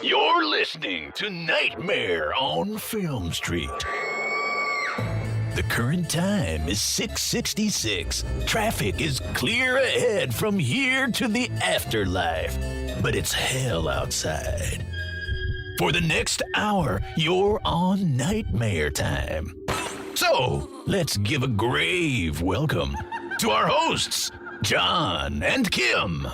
You're listening to Nightmare on Film Street. The current time is 6:66. Traffic is clear ahead from here to the afterlife, but it's hell outside. For the next hour, you're on Nightmare time. So, let's give a grave welcome to our hosts, John and Kim.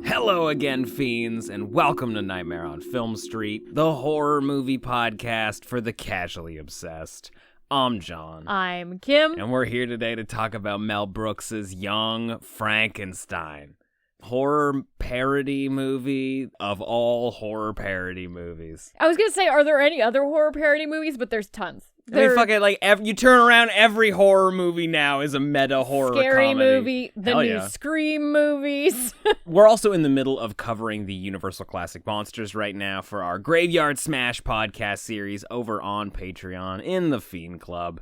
Hello again, fiends, and welcome to Nightmare on Film Street, the horror movie podcast for the casually obsessed. I'm John. I'm Kim. And we're here today to talk about Mel Brooks' Young Frankenstein. Horror parody movie of all horror parody movies. I was going to say, are there any other horror parody movies? But there's tons. I mean, fucking, you turn around, every horror movie now is a meta horror Scary comedy. movie, the new Scream movies. We're also in the middle of covering the Universal Classic Monsters right now for our Graveyard Smash podcast series over on Patreon in the Fiend Club.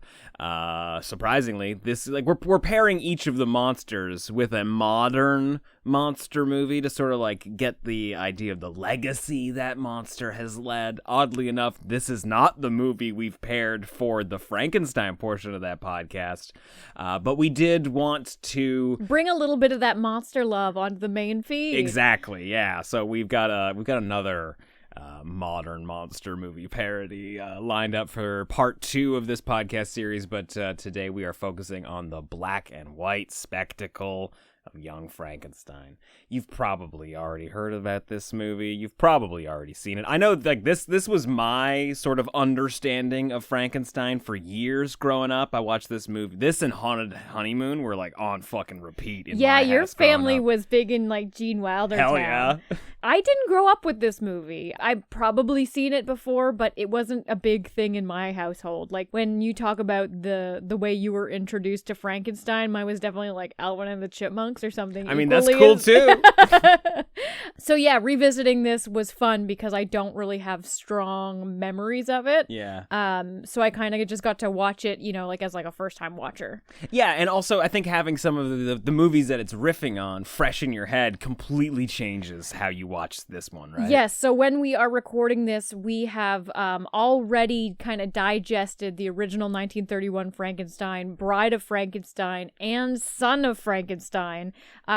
Surprisingly, this we're pairing each of the monsters with a modern monster movie to sort of get the idea of the legacy that monster has led. Oddly enough, this is not the movie we've paired for the Frankenstein portion of that podcast, but we did want to bring a little bit of that monster love onto the main feed. Exactly, yeah. So we've got another modern monster movie parody lined up for part 2 of this podcast series, but today we are focusing on the black and white spectacle of Young Frankenstein. You've probably already heard about this movie. You've probably already seen it. I know this was my sort of understanding of Frankenstein for years growing up. I watched this movie. This and Haunted Honeymoon were on fucking repeat in my your house family was big in Gene Wilder Hell town. Yeah. I didn't grow up with this movie. I've probably seen it before, but it wasn't a big thing in my household. When you talk about the way you were introduced to Frankenstein, mine was definitely Alvin and the Chipmunks or something. I mean, that's cool too. So yeah, revisiting this was fun because I don't really have strong memories of it. Yeah. So I kind of just got to watch it, as a first time watcher. Yeah, and also I think having some of the movies that it's riffing on fresh in your head completely changes how you watch this one, right? Yes. So when we are recording this, we have already kind of digested the original 1931 Frankenstein, Bride of Frankenstein, and Son of Frankenstein,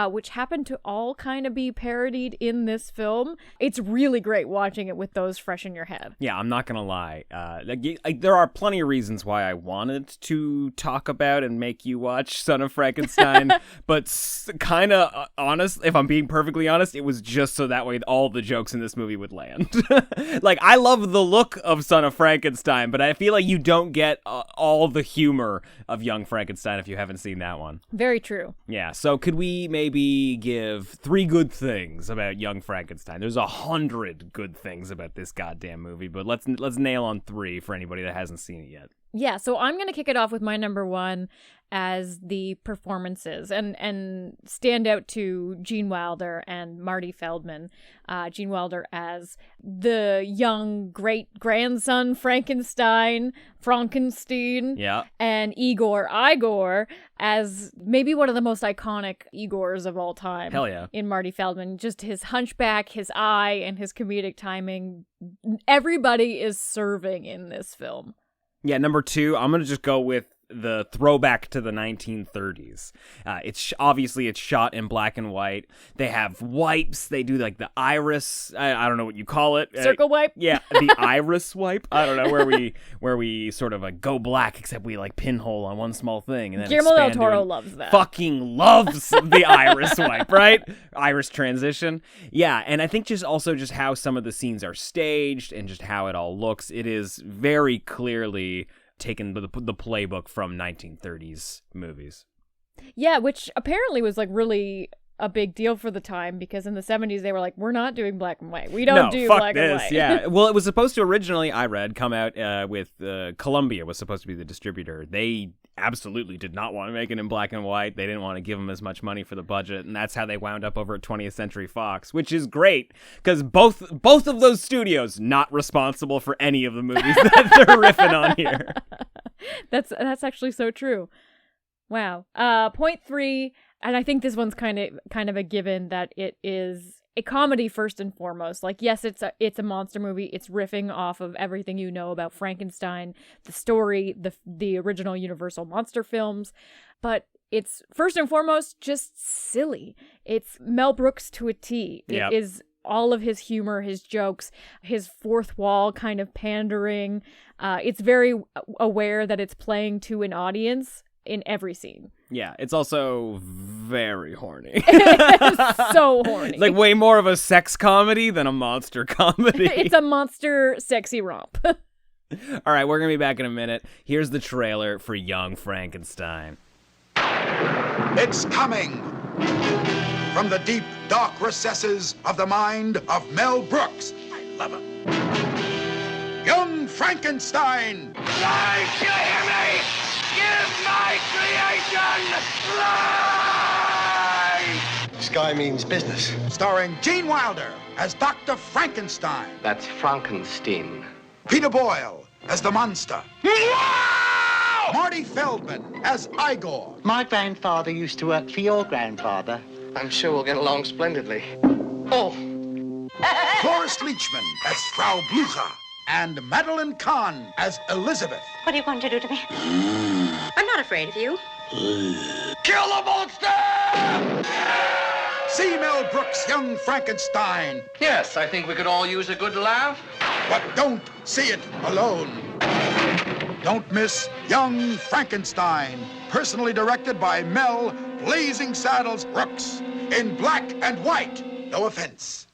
which happen to all kind of be parodied in this film. It's really great watching it with those fresh in your head. Yeah, I'm not gonna lie. There are plenty of reasons why I wanted to talk about and make you watch Son of Frankenstein, but kind of honest, if I'm being perfectly honest, it was just so that way all the jokes in this movie would land. I love the look of Son of Frankenstein, but I feel like you don't get all the humor of Young Frankenstein if you haven't seen that one. Very true. Yeah, so could we maybe give 3 good things about Young Frankenstein? There's 100 good things about this goddamn movie, but let's nail on 3 for anybody that hasn't seen it yet. Yeah, so I'm going to kick it off with my number 1 as the performances and stand out to Gene Wilder and Marty Feldman. Gene Wilder as the young great-grandson Frankenstein, Yeah. and Igor as maybe one of the most iconic Igors of all time. Hell yeah. In Marty Feldman. Just his hunchback, his eye, and his comedic timing. Everybody is serving in this film. Yeah, number 2, I'm going to just go with the throwback to the 1930s. It's shot in black and white. They have wipes. They do the iris. I don't know what you call it. Circle wipe? Yeah, the iris wipe. I don't know where we sort of go black, except we pinhole on one small thing. And then Guillermo del Toro loves that. Fucking loves the iris wipe, right? Iris transition. Yeah, and I think just how some of the scenes are staged and just how it all looks, it is very clearly taken the playbook from 1930s movies. Yeah, which apparently was really a big deal for the time, because in the 70s they were like, we're not doing black and white. We don't do black and white. Yeah. Well, it was supposed to originally, I read, come out with Columbia was supposed to be the distributor. They absolutely did not want to make it in black and white. They didn't want to give them as much money for the budget, and that's how they wound up over at 20th Century Fox, which is great because both of those studios not responsible for any of the movies that they're riffing on here. That's actually so true. Wow. Point 3, and I think this one's kind of a given, that it is a comedy first and foremost. Like, yes, it's a monster movie. It's riffing off of everything you know about Frankenstein, the story, the original Universal monster films, but it's first and foremost just silly. It's Mel Brooks to a T. It is all of his humor, his jokes, his fourth wall kind of pandering. It's very aware that it's playing to an audience in every scene. Yeah, it's also very horny. It's so horny. It's like way more of a sex comedy than a monster comedy. It's a monster sexy romp. All right, we're going to be back in a minute. Here's the trailer for Young Frankenstein. It's coming from the deep, dark recesses of the mind of Mel Brooks. I love him. Young Frankenstein. Life, you hear me? Give my creation life! Sky means business. Starring Gene Wilder as Dr. Frankenstein. That's Frankenstein. Peter Boyle as the monster. Marty Feldman as Igor. My grandfather used to work for your grandfather. I'm sure we'll get along splendidly. Oh! Cloris Leachman as Frau Blucher. And Madeline Kahn as Elizabeth. What are you going to do to me? I'm not afraid of you. Kill the monster! See Mel Brooks' Young Frankenstein. Yes, I think we could all use a good laugh. But don't see it alone. Don't miss Young Frankenstein, personally directed by Mel Blazing Saddles Brooks, in black and white. No offense.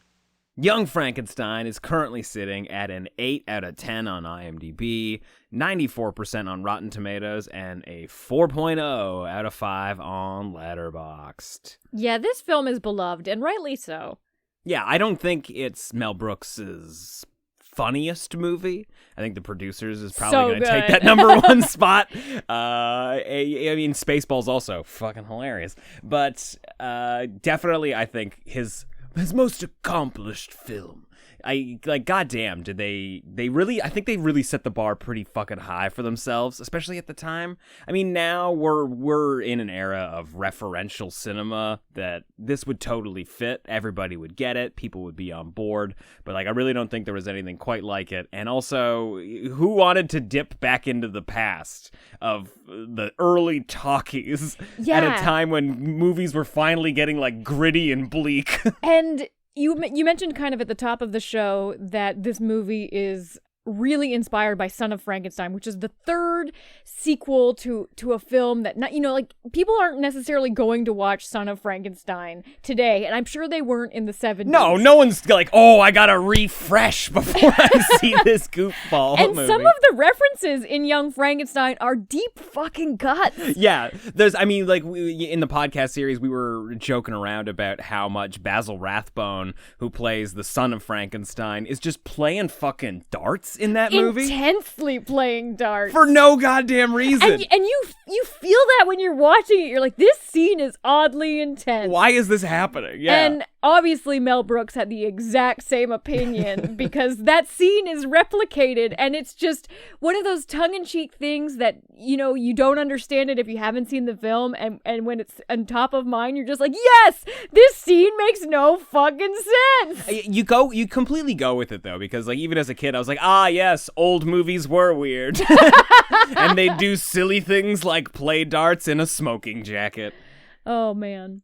Young Frankenstein is currently sitting at an 8 out of 10 on IMDb, 94% on Rotten Tomatoes, and a 4.0 out of 5 on Letterboxd. Yeah, this film is beloved, and rightly so. Yeah, I don't think it's Mel Brooks's funniest movie. I think the producers is probably going to take that number one spot. I mean, Spaceball's also fucking hilarious. But definitely, I think his most accomplished film. Goddamn, did they really, I think they really set the bar pretty fucking high for themselves, especially at the time. I mean, now we're in an era of referential cinema that this would totally fit. Everybody would get it. People would be on board. But, I really don't think there was anything quite like it. And also, who wanted to dip back into the past of the early talkies at a time when movies were finally getting, gritty and bleak? And you mentioned kind of at the top of the show that this movie is really inspired by Son of Frankenstein, which is the third sequel to a film that, people aren't necessarily going to watch Son of Frankenstein today, and I'm sure they weren't in the 70s. No one's I gotta refresh before I see this goofball and movie. Some of the references in Young Frankenstein are deep fucking cuts. Yeah, in the podcast series, we were joking around about how much Basil Rathbone, who plays the son of Frankenstein, is just playing fucking darts in that movie. Intensely playing darts. For no goddamn reason. And you feel that when you're watching it. You're like, this scene is oddly intense. Why is this happening? Yeah. And obviously Mel Brooks had the exact same opinion because that scene is replicated, and it's just one of those tongue-in-cheek things that, you don't understand it if you haven't seen the film, and when it's on top of mind, you're just like, yes, this scene makes no fucking sense. You completely go with it, though, because, even as a kid, I was like, yes, old movies were weird. And they do silly things like play darts in a smoking jacket. Oh, man.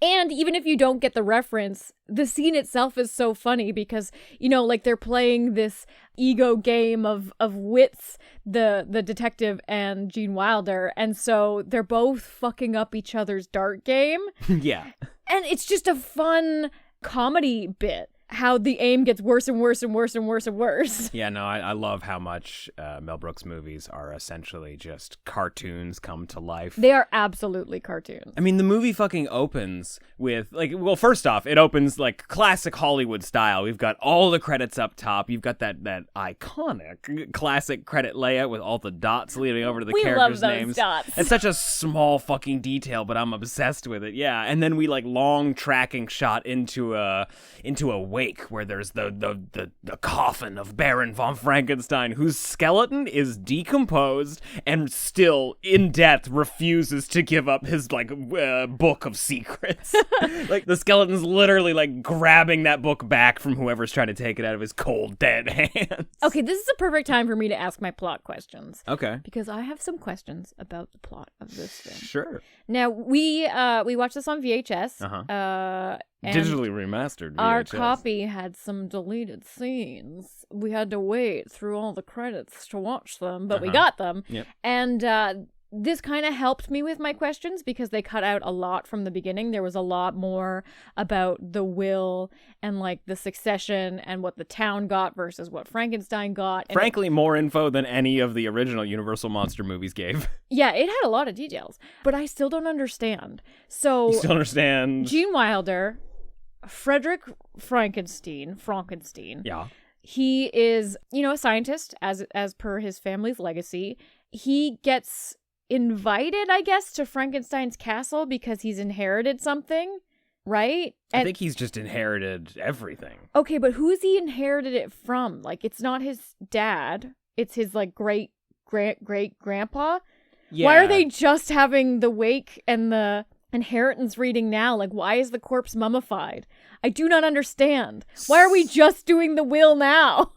And even if you don't get the reference, the scene itself is so funny because, they're playing this ego game of wits, the detective and Gene Wilder, and so they're both fucking up each other's dart game. Yeah. And it's just a fun comedy bit. How the aim gets worse and worse and worse and worse and worse. Yeah, no, I love how much Mel Brooks movies are essentially just cartoons come to life. They are absolutely cartoons. I mean, the movie fucking opens with, first off, it opens classic Hollywood style. We've got all the credits up top. You've got that iconic classic credit layout with all the dots leading over to the characters' names. We love those dots. It's such a small fucking detail, but I'm obsessed with it. Yeah, and then we long tracking shot into a wake where there's the coffin of Baron von Frankenstein, whose skeleton is decomposed and still in death refuses to give up his book of secrets. Like the skeleton's literally like grabbing that book back from whoever's trying to take it out of his cold dead hands. Okay, this is a perfect time for me to ask my plot questions. Okay. Because I have some questions about the plot of this film. Sure. Now, we watched this on VHS. And digitally remastered VHS. Our copy had some deleted scenes. We had to wait through all the credits to watch them, but we got them. Yep. And this kind of helped me with my questions because they cut out a lot from the beginning. There was a lot more about the will and like the succession and what the town got versus what Frankenstein got. And frankly, more info than any of the original Universal Monster movies gave. Yeah, it had a lot of details, but I still don't understand. So You still understand? Gene Wilder, Frederick Frankenstein. Yeah. He is, a scientist as per his family's legacy. He gets invited, I guess, to Frankenstein's castle because he's inherited something, right? I think he's just inherited everything. Okay, but who's he inherited it from? Like, it's not his dad. It's his, like, great-great-grandpa. Yeah. Why are they just having the wake and the inheritance reading now? Like, why is the corpse mummified? I do not understand. Why are we just doing the will now?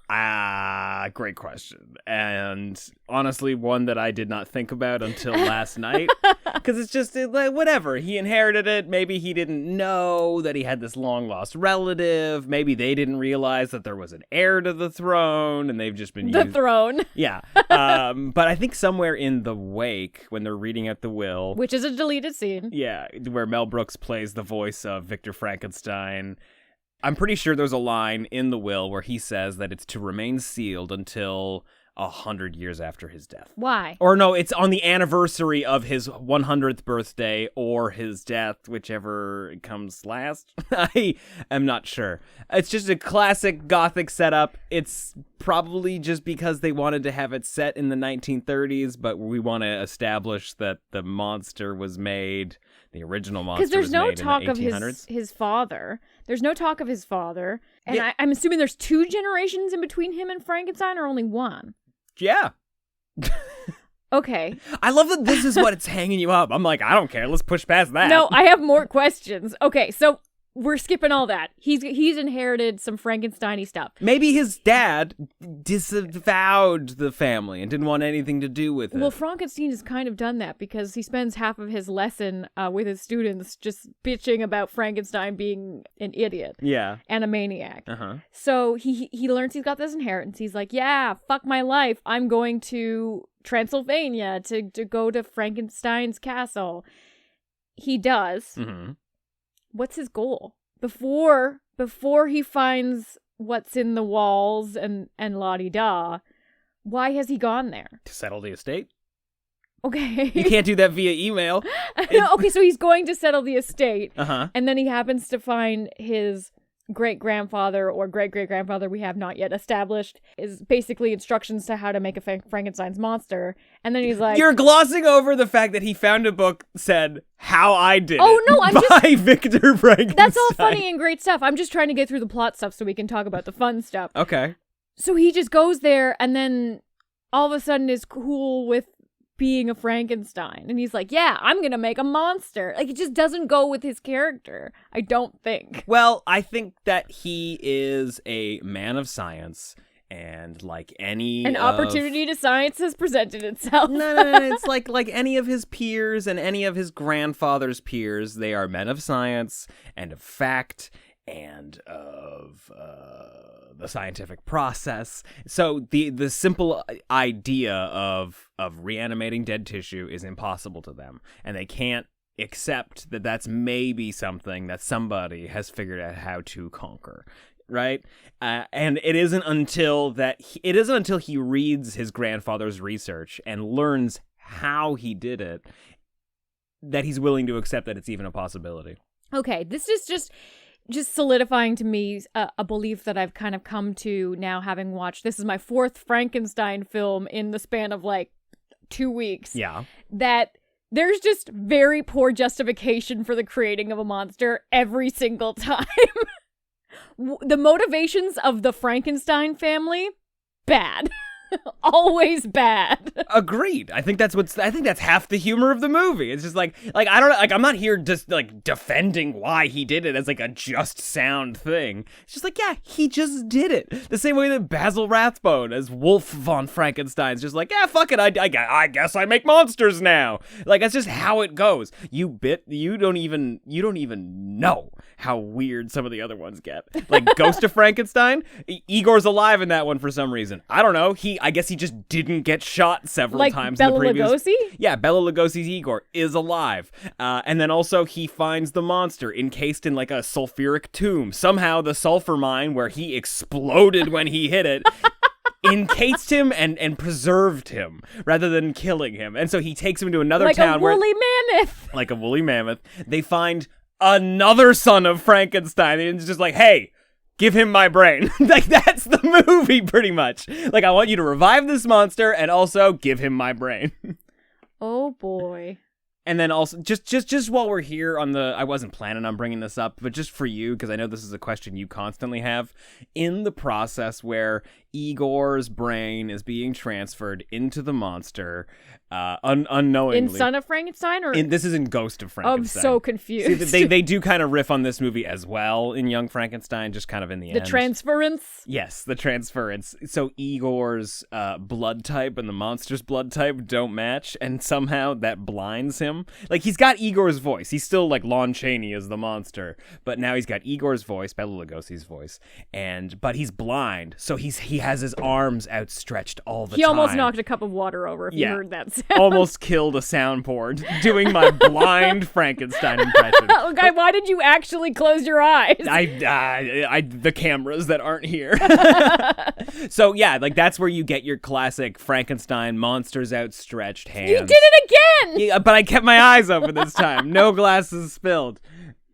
Great question. And honestly, one that I did not think about until last night. Because it's just, like, whatever. He inherited it. Maybe he didn't know that he had this long-lost relative. Maybe they didn't realize that there was an heir to the throne, and they've just been The throne. Yeah. But I think somewhere in the wake, when they're reading out the will... Which is a deleted scene. Yeah, where Mel Brooks plays the voice of Victor Frankenstein. I'm pretty sure there's a line in the will where he says that it's to remain sealed until 100 years after his death. Why? Or no, it's on the anniversary of his 100th birthday or his death, whichever comes last. I am not sure. It's just a classic Gothic setup. It's probably just because they wanted to have it set in the 1930s, but we want to establish that the monster was made... The original monster because there's was no made talk in the of 1800s. his father. There's no talk of his father, and Yeah. I'm assuming there's 2 generations in between him and Frankenstein, or only 1. Yeah. Okay. I love that this is what it's hanging you up. I'm like, I don't care. Let's push past that. No, I have more questions. Okay, so we're skipping all that. He's inherited some Frankenstein-y stuff. Maybe his dad disavowed the family and didn't want anything to do with it. Well, Frankenstein has kind of done that because he spends half of his lesson with his students just bitching about Frankenstein being an idiot. Yeah. And a maniac. Uh-huh. So he learns he's got this inheritance. He's like, yeah, fuck my life. I'm going to Transylvania to go to Frankenstein's castle. He does. Mm-hmm. What's his goal? Before he finds what's in the walls and la-di-da, why has he gone there? To settle the estate? Okay. You can't do that via email. No, okay, so he's going to settle the estate. Uh-huh. And then he happens to find his great-grandfather or great-great-grandfather we have not yet established is basically instructions to how to make a Frankenstein's monster. And then he's like... You're glossing over the fact that he found a book said How I Did Oh, It no, I'm by Victor Frankenstein. That's all funny and great stuff. I'm just trying to get through the plot stuff so we can talk about the fun stuff. Okay. So he just goes there and then all of a sudden is cool with being a Frankenstein. And he's like, yeah, I'm going to make a monster. Like, it just doesn't go with his character, I don't think. Well, I think that he is a man of science, and like An opportunity to science has presented itself. No. It's like any of his peers and any of his grandfather's peers. They are men of science and of fact and of the scientific process. So the simple idea of reanimating dead tissue is impossible to them, and they can't accept that that's maybe something that somebody has figured out how to conquer. Right? And it isn't until he reads his grandfather's research and learns how he did it that he's willing to accept that it's even a possibility. Okay, this is just solidifying to me a belief that I've kind of come to now, having watched. This is my 4th Frankenstein film in the span of like 2 weeks. Yeah. That there's just very poor justification for the creating of a monster every single time. the motivations of the Frankenstein family, bad. Always bad. Agreed. I think that's half the humor of the movie. It's just like I don't know, like I'm not here just like defending why he did it as like a just sound thing. It's just like, yeah, he just did it. The same way that Basil Rathbone as Wolf von Frankenstein's just like, yeah, fuck it, I guess I make monsters now. Like that's just how it goes. You don't even know how weird some of the other ones get. Like Ghost of Frankenstein, Igor's alive in that one for some reason. I don't know. I guess he just didn't get shot several times in the previous. Like Bela Lugosi? Yeah, Bela Lugosi's Igor is alive. And then also he finds the monster encased in like a sulfuric tomb. Somehow the sulfur mine where he exploded when he hit it encased him and preserved him rather than killing him. And so he takes him to another town like a woolly mammoth. Like a woolly mammoth. They find another son of Frankenstein and it's just like, hey, give him my brain. Like, that's the movie, pretty much. Like, I want you to revive this monster and also give him my brain. Oh, boy. And then also, just while we're here on I wasn't planning on bringing this up, but just for you, because I know this is a question you constantly have, in the process where Igor's brain is being transferred into the monster, unknowingly. In Son of Frankenstein? Or this is in Ghost of Frankenstein. I'm so confused. See, they do kind of riff on this movie as well in Young Frankenstein, just kind of in the end. The transference? Yes, the transference. So Igor's blood type and the monster's blood type don't match, and somehow that blinds him. Like, he's got Igor's voice. He's still like Lon Chaney as the monster, but now he's got Igor's voice, Bela Lugosi's voice, but he's blind, so he has his arms outstretched all the time. He almost knocked a cup of water over if you heard that sound. Almost killed a soundboard doing my blind Frankenstein impression. Okay, why did you actually close your eyes? The cameras that aren't here. So yeah, like that's where you get your classic Frankenstein monsters outstretched hands. You did it again! Yeah, but I kept my eyes open this time. No glasses spilled.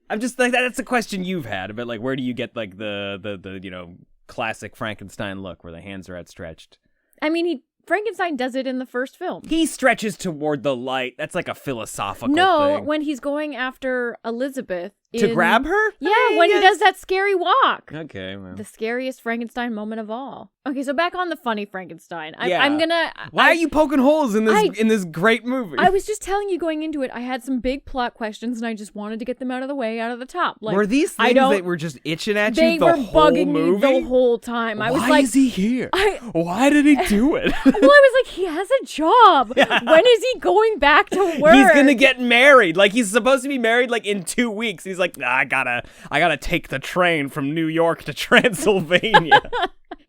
I'm just like, that's a question you've had about like, where do you get like the classic Frankenstein look where the hands are outstretched? I mean, Frankenstein does it in the first film. He stretches toward the light. That's like a philosophical thing. When he's going after Elizabeth. To grab her? Yeah, when he does that scary walk. Okay, well. The scariest Frankenstein moment of all. Okay, so back on the funny Frankenstein. Why are you poking holes in this great movie? I was just telling you going into it, I had some big plot questions and I just wanted to get them out of the way, out of the top. Like, were these things that were just itching at you the whole movie? They were bugging me the whole time. I was like, why is he here? Why did he do it? Well, I was like, he has a job. When is he going back to work? He's gonna get married. Like, he's supposed to be married like in 2 weeks. He's like, I gotta take the train from New York to Transylvania.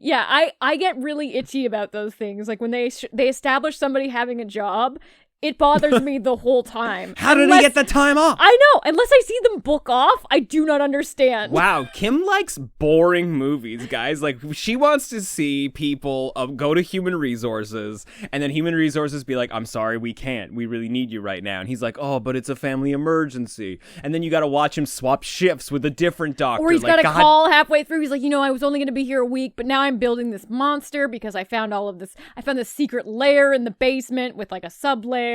Yeah, I get really itchy about those things. Like when they establish somebody having a job, it bothers me the whole time. How did he get the time off? I know. Unless I see them book off, I do not understand. Wow, Kim likes boring movies, guys. Like, she wants to see people go to human resources, and then human resources be like, I'm sorry, we can't. We really need you right now. And he's like, oh, but it's a family emergency. And then you gotta watch him swap shifts with a different doctor. Or he's gotta call halfway through. He's like, I was only gonna be here a week, but now I'm building this monster because I found all of this. I found this secret lair in the basement with like a sub-lair.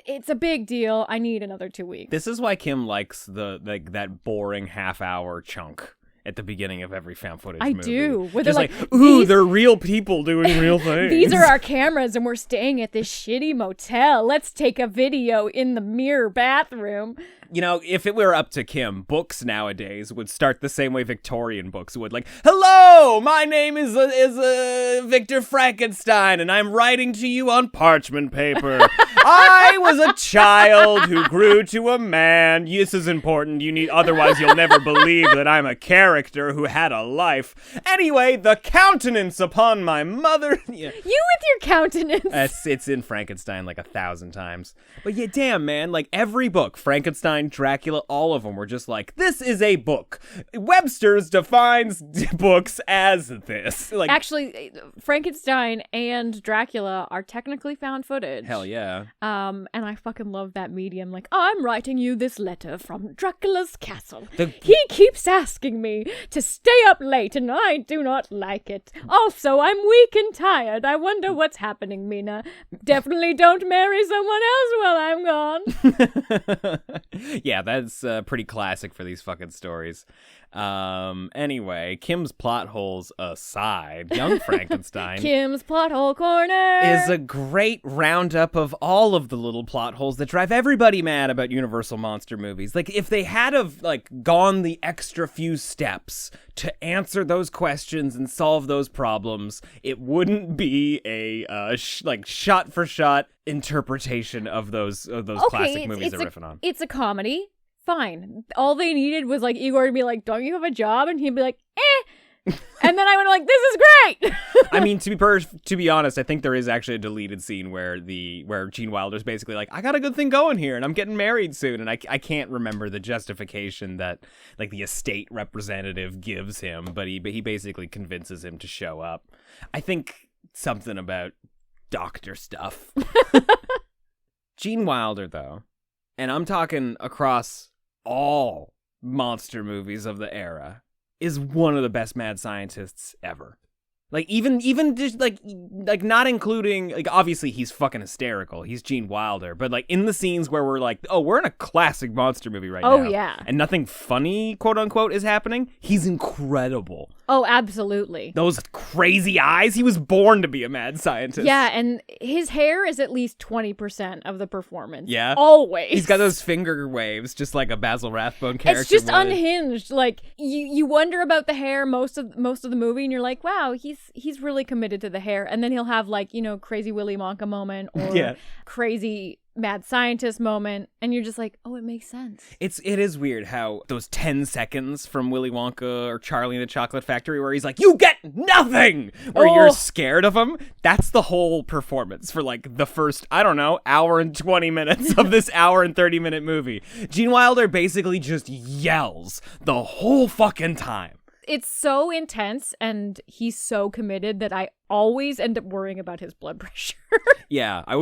It's a big deal. I need another 2 weeks. This is why Kim likes that boring half-hour chunk at the beginning of every found footage movie. I do. Where just like, ooh, they're real people doing real things. These are our cameras and we're staying at this shitty motel. Let's take a video in the mirror bathroom. If it were up to Kim, books nowadays would start the same way Victorian books would. Like, hello, my name is Victor Frankenstein, and I'm writing to you on parchment paper. I was a child who grew to a man. This is important. Otherwise you'll never believe that I'm a character who had a life. Anyway, the countenance upon my mother. Yeah. You with your countenance. It's in Frankenstein like 1,000 times. But yeah, damn, man, like every book, Frankenstein, Dracula, all of them were just like, this is a book. Webster's defines books as this. Like, actually, Frankenstein and Dracula are technically found footage. Hell yeah. And I fucking love that medium. Like, I'm writing you this letter from Dracula's castle. He keeps asking me to stay up late, and I do not like it. Also, I'm weak and tired. I wonder what's happening, Mina. Definitely don't marry someone else while I'm gone. Yeah, that's pretty classic for these fucking stories. Anyway, Kim's plot holes aside, Young Frankenstein Kim's plot hole corner is a great roundup of all of the little plot holes that drive everybody mad about Universal monster movies. Like, if they had have gone the extra few steps to answer those questions and solve those problems, it wouldn't be a shot for shot interpretation of those classic movies they're riffing on. It's a comedy. Fine. All they needed was Igor to be like, "Don't you have a job?" And he'd be like, "Eh." And then I would like, "This is great." I mean, to be honest, I think there is actually a deleted scene where Gene Wilder's basically like, "I got a good thing going here, and I'm getting married soon," and I can't remember the justification that the estate representative gives him, but he basically convinces him to show up. I think something about doctor stuff. Gene Wilder, though, and I'm talking across all monster movies of the era, is one of the best mad scientists ever. Even just not including, obviously he's fucking hysterical. He's Gene Wilder, but in the scenes where we're we're in a classic monster movie right now. Oh yeah. And nothing funny, quote unquote, is happening. He's incredible. Oh, absolutely. Those crazy eyes. He was born to be a mad scientist. Yeah, and his hair is at least 20% of the performance. Yeah. Always. He's got those finger waves, just like a Basil Rathbone character. It's just unhinged. You wonder about the hair most of the movie, and you're like, wow, he's really committed to the hair. And then he'll have crazy Willy Wonka moment or crazy mad scientist moment, and you're just like, oh, it makes sense. It is weird how those 10 seconds from Willy Wonka or Charlie and the Chocolate Factory where he's like, "You get nothing," where you're scared of him, that's the whole performance for the first, I don't know, hour and 20 minutes of this hour and 30-minute movie. Gene Wilder basically just yells the whole fucking time. It's so intense, and he's so committed that I always end up worrying about his blood pressure. Yeah, I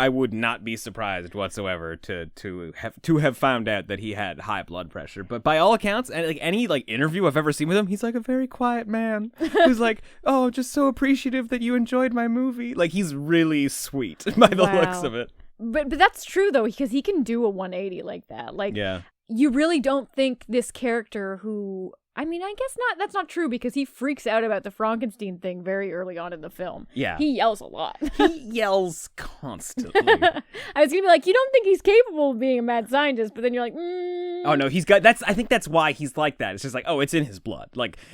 would not be surprised whatsoever to have found out that he had high blood pressure. But by all accounts, and any interview I've ever seen with him, he's a very quiet man who's "Oh, just so appreciative that you enjoyed my movie." He's really sweet by the looks of it. But that's true though, because he can do a 180 like that. Yeah. You really don't think this character who, I mean, I guess not. That's not true, because he freaks out about the froNGkənstEEn thing very early on in the film. Yeah. He yells a lot. He yells constantly. I was going to be you don't think he's capable of being a mad scientist, but then you're like, Oh, no, I think that's why he's like that. It's just it's in his blood.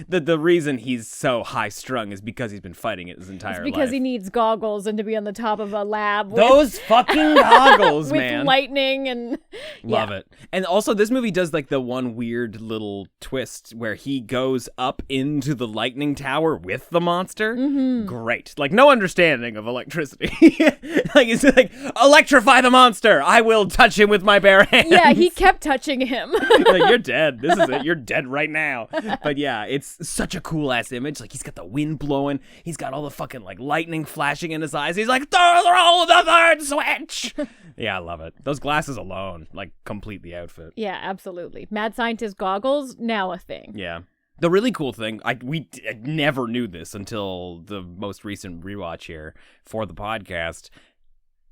The reason he's so high strung is because he's been fighting it his entire life. It's because he needs goggles and to be on the top of a lab. Those fucking goggles, man. With lightning and... Love it. And also, this movie does the one weird little twist where he goes up into the lightning tower with the monster. Mm-hmm. Great. No understanding of electricity. It's electrify the monster. I will touch him with my bare hands. Yeah, he kept touching him. You're dead. This is it. You're dead right now. But yeah, it's such a cool ass image. He's got the wind blowing. He's got all the fucking lightning flashing in his eyes. He's like, throw the third switch. Yeah, I love it. Those glasses alone, complete the outfit. Yeah, absolutely. Mad scientist goggles, now a thing. Yeah. The really cool thing, we never knew this until the most recent rewatch here for the podcast.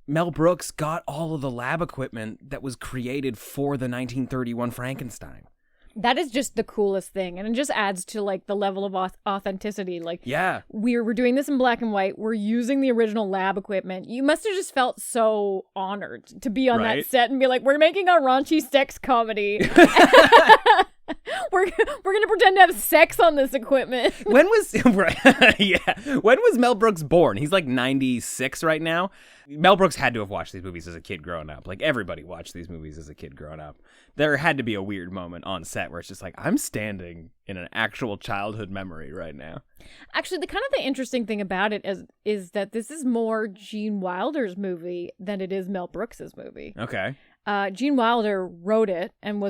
Mel Brooks got all of the lab equipment that was created for the 1931 Frankenstein. That is just the coolest thing, and it just adds to the level of authenticity. Yeah, we're doing this in black and white. We're using the original lab equipment. You must have just felt so honored to be on that set and be like, "We're making a raunchy sex comedy." We're gonna pretend to have sex on this equipment. When was Mel Brooks born? He's 96 right now. Mel Brooks had to have watched these movies as a kid growing up. Everybody watched these movies as a kid growing up. There had to be a weird moment on set where it's just I'm standing in an actual childhood memory right now. Actually, the interesting thing about it is that this is more Gene Wilder's movie than it is Mel Brooks's movie. Okay. Gene Wilder wrote it and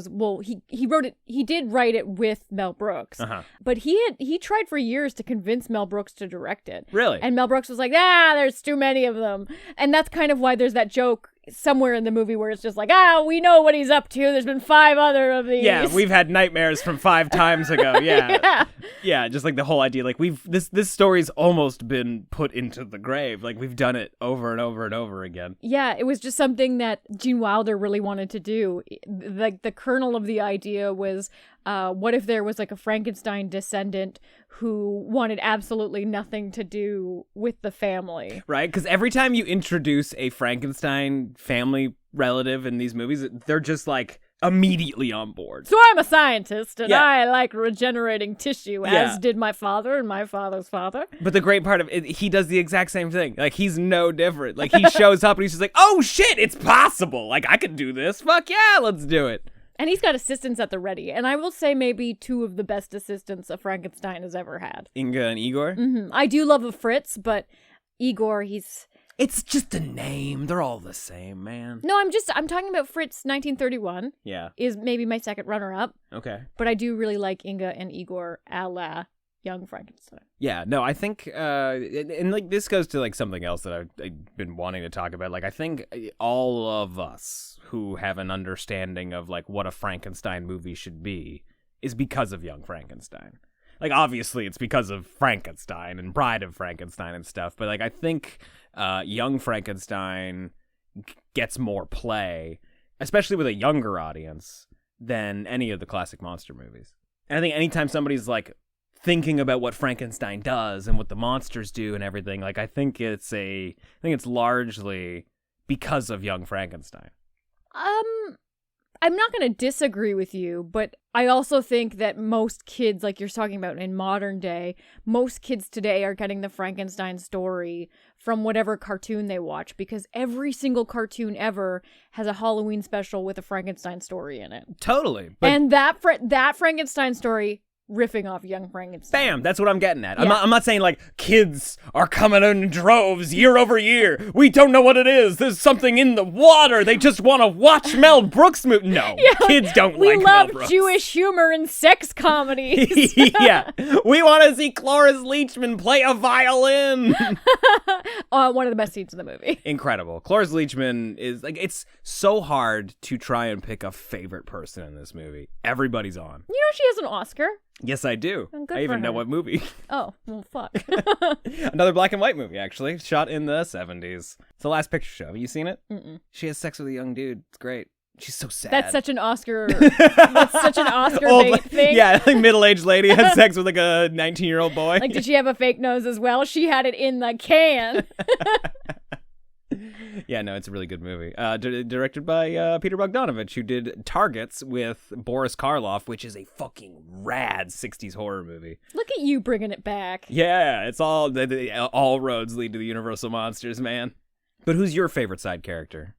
he wrote it. He did write it with Mel Brooks, but he tried for years to convince Mel Brooks to direct it. Really? And Mel Brooks was like, there's too many of them. And that's kind of why there's that joke somewhere in the movie where it's just we know what he's up to. There's been 5 other of these. Yeah, we've had nightmares from 5 times ago. Yeah. Yeah, just the whole idea, this story's almost been put into the grave. We've done it over and over and over again. Yeah, it was just something that Gene Wilder really wanted to do. The kernel of the idea was What if there was like a Frankenstein descendant who wanted absolutely nothing to do with the family? Right? Because every time you introduce a Frankenstein family relative in these movies, they're just like immediately on board. So I'm a scientist, and I like regenerating tissue, as did my father and my father's father. But the great part of it, he does the exact same thing. Like, he's no different. Like, he shows up and he's just like, oh shit, it's possible. Like, I could do this. Fuck yeah, let's do it. And he's got assistants at the ready. And I will say maybe two of the best assistants a Frankenstein has ever had. Inga and Igor? Mm-hmm. I do love a Fritz, but Igor, It's just a name. They're all the same, man. No, I'm talking about Fritz 1931. Yeah. Is maybe my second runner-up. Okay. But I do really like Inga and Igor a la Young Frankenstein. Yeah, no, I think, and like this goes to like something else that I've been wanting to talk about. Like, I think all of us who have an understanding of like what a Frankenstein movie should be is because of Young Frankenstein. Like, obviously, it's because of Frankenstein and Bride of Frankenstein and stuff. But like, I think Young Frankenstein gets more play, especially with a younger audience, than any of the classic monster movies. And I think anytime somebody's like thinking about what Frankenstein does and what the monsters do and everything, like I think it's largely because of Young Frankenstein. I'm not going to disagree with you, but I also think that most kids, like you're talking about in modern day, most kids today are getting the Frankenstein story from whatever cartoon they watch, because every single cartoon ever has a Halloween special with a Frankenstein story in it. Totally. And that Frankenstein story riffing off Young Frankenstein. Bam, that's what I'm getting at. Yeah. I'm not saying like kids are coming in droves year over year. We don't know what it is. There's something in the water. They just want to watch Mel Brooks movie. No, kids don't like Mel Brooks. We love Jewish humor and sex comedies. Yeah, we want to see Cloris Leachman play a violin. One of the best scenes in the movie. Incredible. Cloris Leachman is like, it's so hard to try and pick a favorite person in this movie. Everybody's on. You know she has an Oscar. Yes, I do. Oh, good I even for know her. what movie. Oh, well, fuck. Another black and white movie, actually. Shot in the 70s. It's The Last Picture Show. Have you seen it? Mm-mm. She has sex with a young dude. It's great. She's so sad. That's such an Oscar. That's such an Oscar bait thing. Yeah, like middle-aged lady has sex with like a 19-year-old boy. Like, did she have a fake nose as well? She had it in the can. Yeah, no, it's a really good movie. Directed by Peter Bogdanovich, who did Targets with Boris Karloff, which is a fucking rad 60s horror movie. Look at you bringing it back. Yeah, it's all roads lead to the Universal Monsters, man. But who's your favorite side character?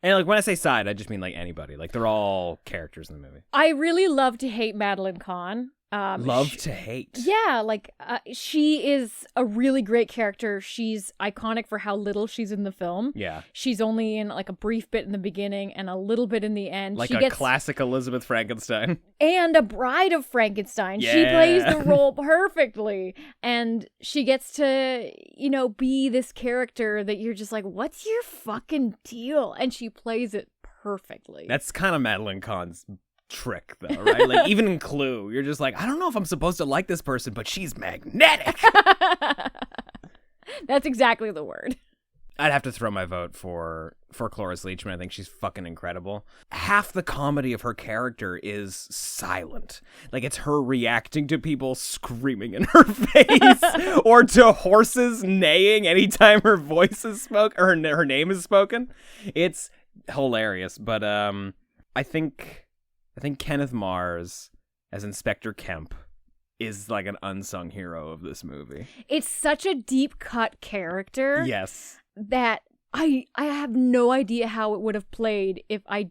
And like when I say side, I just mean like anybody. Like they're all characters in the movie. I really love to hate Madeline Kahn. Love to hate. Yeah, like she is a really great character. She's iconic for how little she's in the film. Yeah. She's only in like a brief bit in the beginning and a little bit in the end. Like she a classic Elizabeth Frankenstein. And a Bride of Frankenstein. Yeah. She plays the role perfectly. And she gets to, be this character that you're just like, what's your fucking deal? And she plays it perfectly. That's kind of Madeline Kahn's trick, though, right? Like, even in Clue, you're just like, I don't know if I'm supposed to like this person, but she's magnetic. That's exactly the word. I'd have to throw my vote for Cloris Leachman. I think she's fucking incredible. Half the comedy of her character is silent. Like, it's her reacting to people screaming in her face or to horses neighing anytime her voice is spoken or her name is spoken. It's hilarious. But I think Kenneth Mars as Inspector Kemp is like an unsung hero of this movie. It's such a deep cut character. Yes. That I have no idea how it would have played if I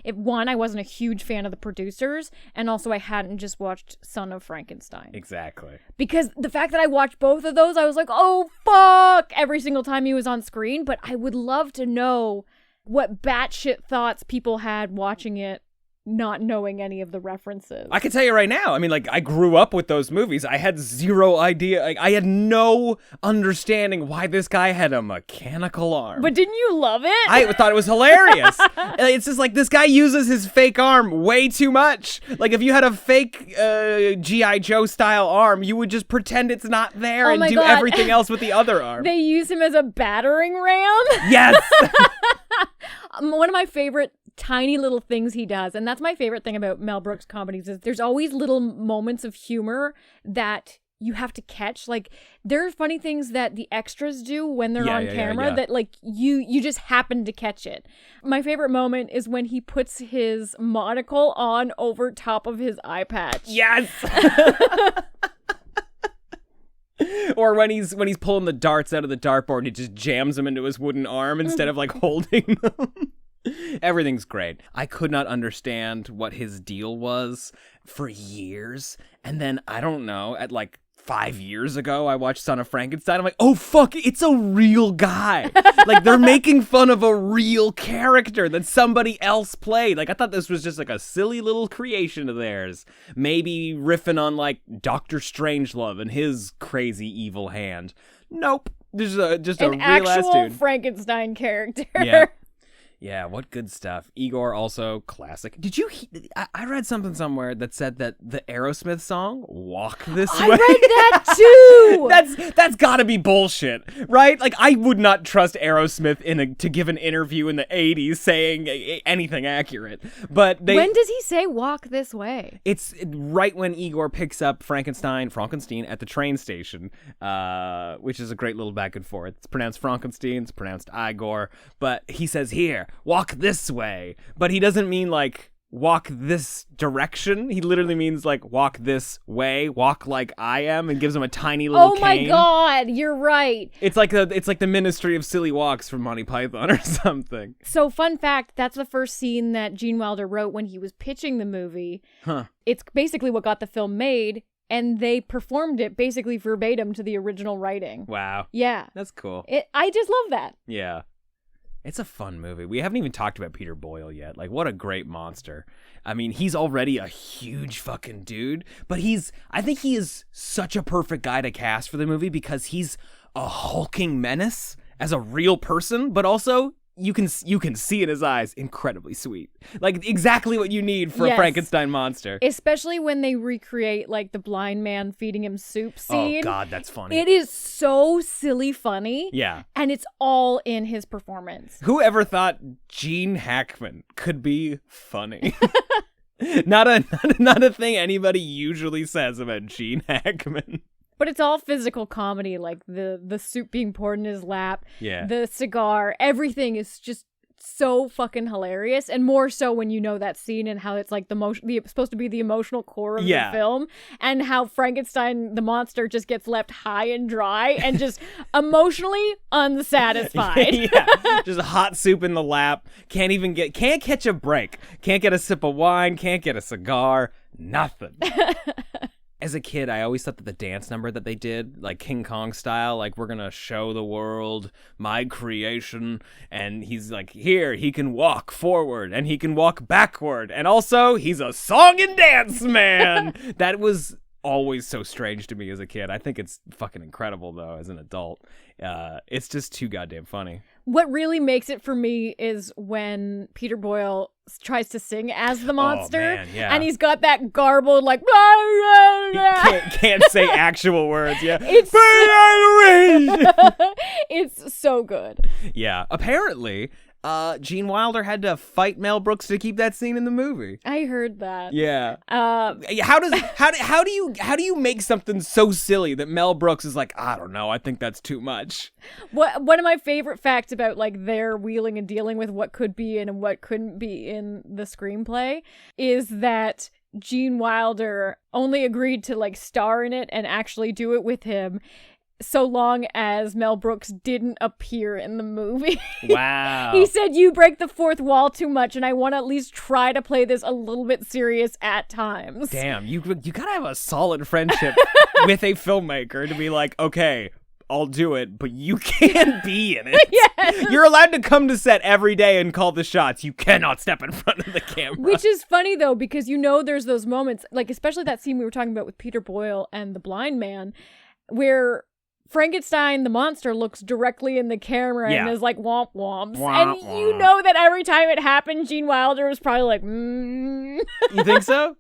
wasn't a huge fan of the producers, and also I hadn't just watched Son of Frankenstein. Exactly. Because the fact that I watched both of those, I was like, oh, fuck, every single time he was on screen. But I would love to know what batshit thoughts people had watching it, not knowing any of the references. I can tell you right now, I mean, like, I grew up with those movies. I had zero idea. Like, I had no understanding why this guy had a mechanical arm. But didn't you love it? I thought it was hilarious. It's just like, this guy uses his fake arm way too much. Like, if you had a fake G.I. Joe style arm, you would just pretend it's not there and do everything else with the other arm. They use him as a battering ram? Yes! One of my favorite tiny little things he does. And that's my favorite thing about Mel Brooks comedies is there's always little moments of humor that you have to catch. Like, there are funny things that the extras do when they're on camera that, like, you just happen to catch it. My favorite moment is when he puts his monocle on over top of his eye patch. Yes! Or when he's pulling the darts out of the dartboard and he just jams them into his wooden arm instead of, like, holding them. Everything's great. I could not understand what his deal was for years. And then, I don't know, at, like, 5 years ago, I watched Son of Frankenstein. I'm like, oh, fuck, it's a real guy. Like, they're making fun of a real character that somebody else played. Like, I thought this was just, like, a silly little creation of theirs. Maybe riffing on, like, Dr. Strangelove and his crazy evil hand. Nope. Just a real ass actual dude. Frankenstein character. Yeah. Yeah, what good stuff. Igor, also classic. Did you... I read something somewhere that said that the Aerosmith song, Walk This Way... I read that too! That's gotta be bullshit, right? Like, I would not trust Aerosmith to give an interview in the 80s saying anything accurate. But when does he say walk this way? It's right when Igor picks up Frankenstein at the train station, which is a great little back and forth. It's pronounced Frankenstein, it's pronounced Igor, but he says, here, walk this way. But he doesn't mean, like, walk this direction. He literally means, like, walk this way, walk like I am, and gives him a tiny little cane. Oh my god, you're right. It's like the Ministry of Silly Walks from Monty Python or something. So, fun fact, that's the first scene that Gene Wilder wrote when he was pitching the movie. Huh. It's basically what got the film made, and they performed it basically verbatim to the original writing. Wow. Yeah. That's cool. I just love that. Yeah. It's a fun movie. We haven't even talked about Peter Boyle yet. Like, what a great monster. I mean, he's already a huge fucking dude, but I think he is such a perfect guy to cast for the movie because he's a hulking menace as a real person, but also you can see in his eyes, incredibly sweet. Like, exactly what you need for a Frankenstein monster. Especially when they recreate, like, the blind man feeding him soup scene. Oh, God, that's funny. It is so silly funny. Yeah. And it's all in his performance. Whoever thought Gene Hackman could be funny? Not a thing anybody usually says about Gene Hackman. But it's all physical comedy, like the soup being poured in his lap, yeah, the cigar, everything is just so fucking hilarious, and more so when you know that scene and how it's like supposed to be the emotional core of the film, and how Frankenstein, the monster, just gets left high and dry and just emotionally unsatisfied. Yeah, just hot soup in the lap, can't catch a break, can't get a sip of wine, can't get a cigar, nothing. As a kid, I always thought that the dance number that they did, like King Kong style, like, we're gonna show the world my creation, and he's like, here, he can walk forward, and he can walk backward, and also, he's a song and dance man! That was always so strange to me as a kid. I think it's fucking incredible, though, as an adult. It's just too goddamn funny. What really makes it for me is when Peter Boyle tries to sing as the monster, and he's got that garbled, like, blah, blah, blah. He can't say actual words. Yeah, it's so good. Yeah, apparently, Gene Wilder had to fight Mel Brooks to keep that scene in the movie. I heard that. Yeah. How do you make something so silly that Mel Brooks is like, I don't know, I think that's too much. One of my favorite facts about, like, their wheeling and dealing with what could be in and what couldn't be in the screenplay is that Gene Wilder only agreed to, like, star in it and actually do it with him so long as Mel Brooks didn't appear in the movie. Wow. He said, you break the fourth wall too much, and I want to at least try to play this a little bit serious at times. Damn, you gotta have a solid friendship with a filmmaker to be like, okay, I'll do it, but you can't be in it. Yes. You're allowed to come to set every day and call the shots. You cannot step in front of the camera. Which is funny, though, because you know there's those moments, like especially that scene we were talking about with Peter Boyle and the blind man, where Frankenstein, the monster, looks directly in the camera and is like, womp womps. Womp, and you know that every time it happened, Gene Wilder was probably like, You think so?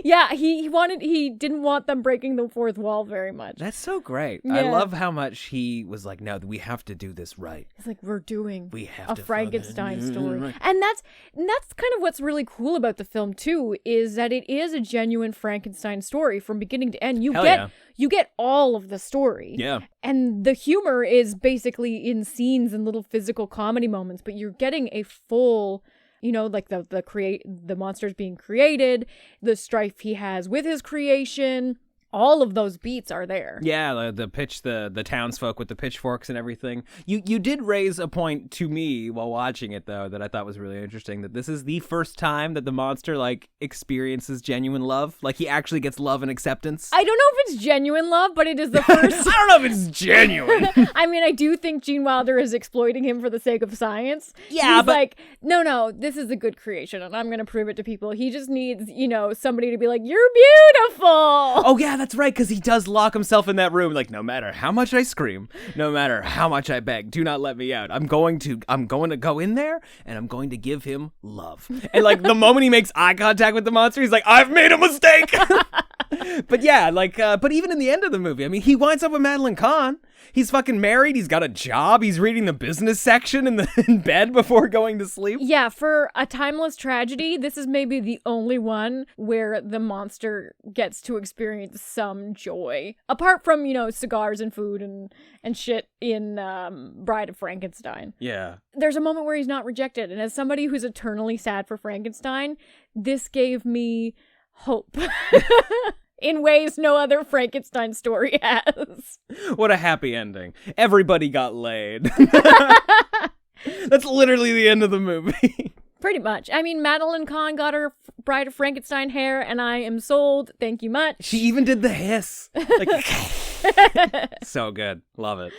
Yeah, he didn't want them breaking the fourth wall very much. That's so great. Yeah. I love how much he was like, no, we have to do this right. It's like, we're doing We have a to Frankenstein fucking- story. And that's kind of what's really cool about the film too, is that it is a genuine Frankenstein story from beginning to end. You get all of the story. Yeah. And the humor is basically in scenes and little physical comedy moments, but you're getting a full, like the monsters being created, the strife he has with his creation. All of those beats are there. Yeah, the townsfolk with the pitchforks and everything. You did raise a point to me while watching it, though, that I thought was really interesting, that this is the first time that the monster, experiences genuine love. Like, he actually gets love and acceptance. I don't know if it's genuine love, but it is the first. I don't know if it's genuine. I mean, I do think Gene Wilder is exploiting him for the sake of science. Yeah, He's but... like, no, this is a good creation, and I'm going to prove it to people. He just needs, somebody to be like, you're beautiful. Oh, yeah, that's right, because he does lock himself in that room. Like, no matter how much I scream, no matter how much I beg, do not let me out. I'm going to go in there, and I'm going to give him love. And, the moment he makes eye contact with the monster, he's like, I've made a mistake. But yeah, but even in the end of the movie, I mean, he winds up with Madeline Kahn. He's fucking married. He's got a job. He's reading the business section in bed before going to sleep. Yeah, for a timeless tragedy, this is maybe the only one where the monster gets to experience some joy. Apart from, cigars and food and shit in Bride of Frankenstein. Yeah. There's a moment where he's not rejected. And as somebody who's eternally sad for Frankenstein, this gave me hope. In ways no other Frankenstein story has. What a happy ending. Everybody got laid. That's literally the end of the movie. Pretty much. I mean, Madeline Kahn got her Bride of Frankenstein hair, and I am sold. Thank you much. She even did the hiss. So good. Love it.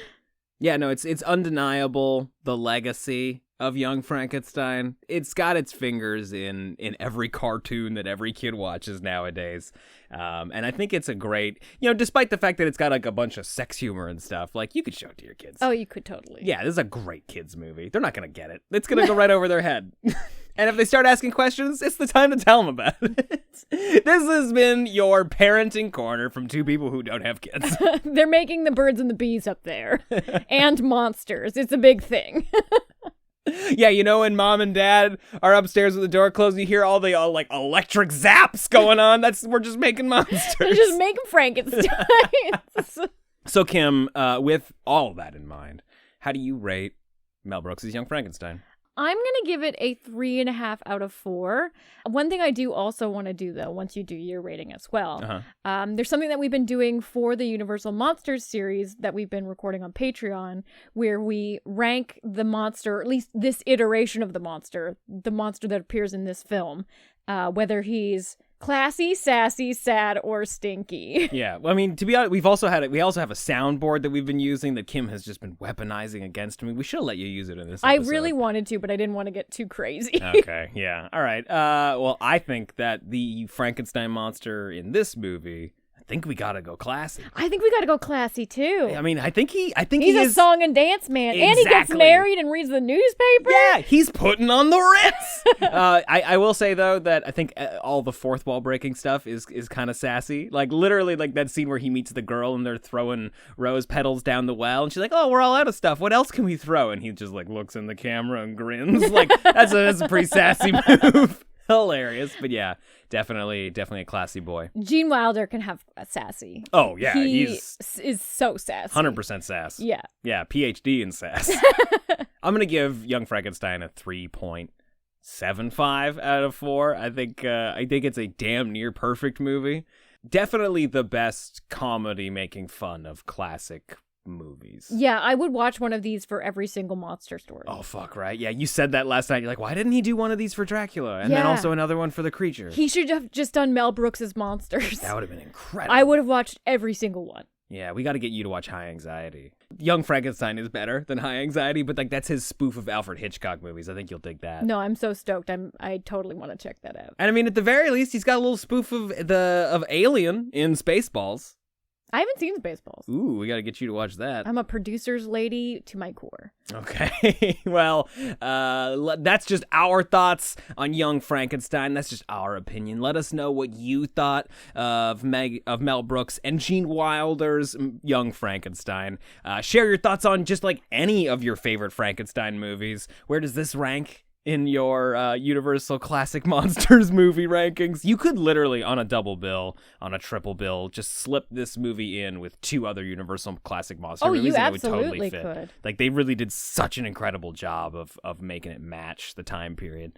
Yeah, no, it's undeniable, the legacy of Young Frankenstein. It's got its fingers in every cartoon that every kid watches nowadays. And I think it's a great, despite the fact that it's got a bunch of sex humor and stuff, you could show it to your kids. Oh, you could totally. Yeah, this is a great kids movie. They're not going to get it. It's going to go right over their head. And if they start asking questions, it's the time to tell them about it. This has been your parenting corner from two people who don't have kids. They're making the birds and the bees up there. And monsters. It's a big thing. Yeah, when mom and dad are upstairs with the door closed, you hear all the electric zaps going on. We're just making monsters. They're just making Frankenstein. So Kim, with all of that in mind, how do you rate Mel Brooks' Young Frankenstein? I'm going to give it a 3.5 out of 4. One thing I do also want to do, though, once you do your rating as well, there's something that we've been doing for the Universal Monsters series that we've been recording on Patreon, where we rank the monster, or at least this iteration of the monster that appears in this film, whether he's classy, sassy, sad, or stinky. Yeah, well, I mean, to be honest, we also have a soundboard that we've been using that Kim has just been weaponizing against me. We should have let you use it in this episode. I really wanted to, but I didn't want to get too crazy. Okay, yeah. All right. Well, I think that the Frankenstein monster in this movie, I think we gotta go classy. I think we gotta go classy too. I mean, I think he's he is a song and dance man, exactly. And he gets married and reads the newspaper. Yeah, he's putting on the Ritz. I will say though that I think all the fourth wall breaking stuff is kind of sassy. Literally, that scene where he meets the girl and they're throwing rose petals down the well, and she's like, "Oh, we're all out of stuff. What else can we throw?" And he just looks in the camera and grins. That's a pretty sassy move. Hilarious, but yeah, definitely a classy boy. Gene Wilder can have a sassy. Oh yeah, he is so sassy. 100% sass. Yeah, PhD in sass. I'm gonna give Young Frankenstein a 3.75 out of 4. I think it's a damn near perfect movie. Definitely the best comedy making fun of classic movies. Yeah, I would watch one of these for every single monster story. Oh, fuck, right? Yeah, you said that last night. You're like, why didn't he do one of these for Dracula? And then also another one for the creature. He should have just done Mel Brooks' Monsters. That would have been incredible. I would have watched every single one. Yeah, we got to get you to watch High Anxiety. Young Frankenstein is better than High Anxiety, but that's his spoof of Alfred Hitchcock movies. I think you'll dig that. No, I'm so stoked. I totally want to check that out. And I mean, at the very least, he's got a little spoof of Alien in Spaceballs. I haven't seen Spaceballs. Ooh, we got to get you to watch that. I'm a producer's lady to my core. Okay, well, that's just our thoughts on Young Frankenstein. That's just our opinion. Let us know what you thought of Mel Brooks and Gene Wilder's Young Frankenstein. Share your thoughts on just like any of your favorite Frankenstein movies. Where does this rank in your Universal Classic Monsters movie rankings? You could literally, on a double bill, on a triple bill, just slip this movie in with 2 other Universal Classic Monster movies. You and absolutely it would totally fit. could. Like, they really did such an incredible job of making it match the time period.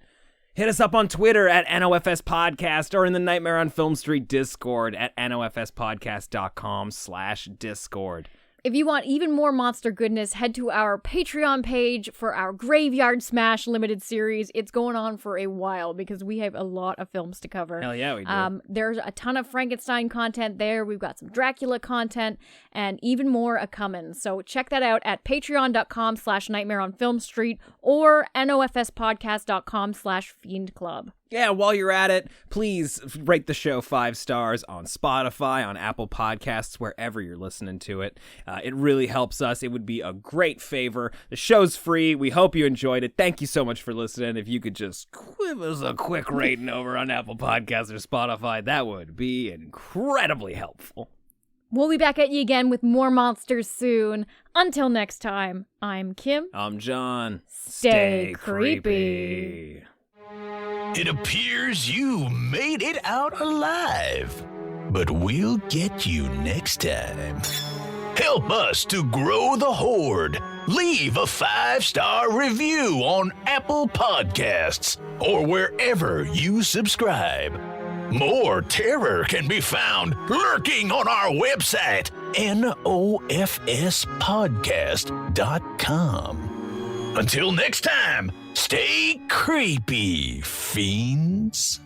Hit us up on Twitter at NOFS Podcast or in the Nightmare on Film Street Discord at nofspodcast.com/Discord. If you want even more monster goodness, head to our Patreon page for our Graveyard Smash limited series. It's going on for a while because we have a lot of films to cover. Hell yeah, we do. There's a ton of Frankenstein content there. We've got some Dracula content and even more a-coming. So check that out at patreon.com/Nightmare on Film Street or nofspodcast.com/Fiend Club. Yeah, while you're at it, please rate the show 5 stars on Spotify, on Apple Podcasts, wherever you're listening to it. It really helps us. It would be a great favor. The show's free. We hope you enjoyed it. Thank you so much for listening. If you could just give us a quick rating over on Apple Podcasts or Spotify, that would be incredibly helpful. We'll be back at you again with more monsters soon. Until next time, I'm Kim. I'm John. Stay creepy. It appears you made it out alive, but we'll get you next time. Help us to grow the horde. Leave a 5-star review on Apple Podcasts or wherever you subscribe. More terror can be found lurking on our website, nofspodcast.com. Until next time, stay creepy, fiends.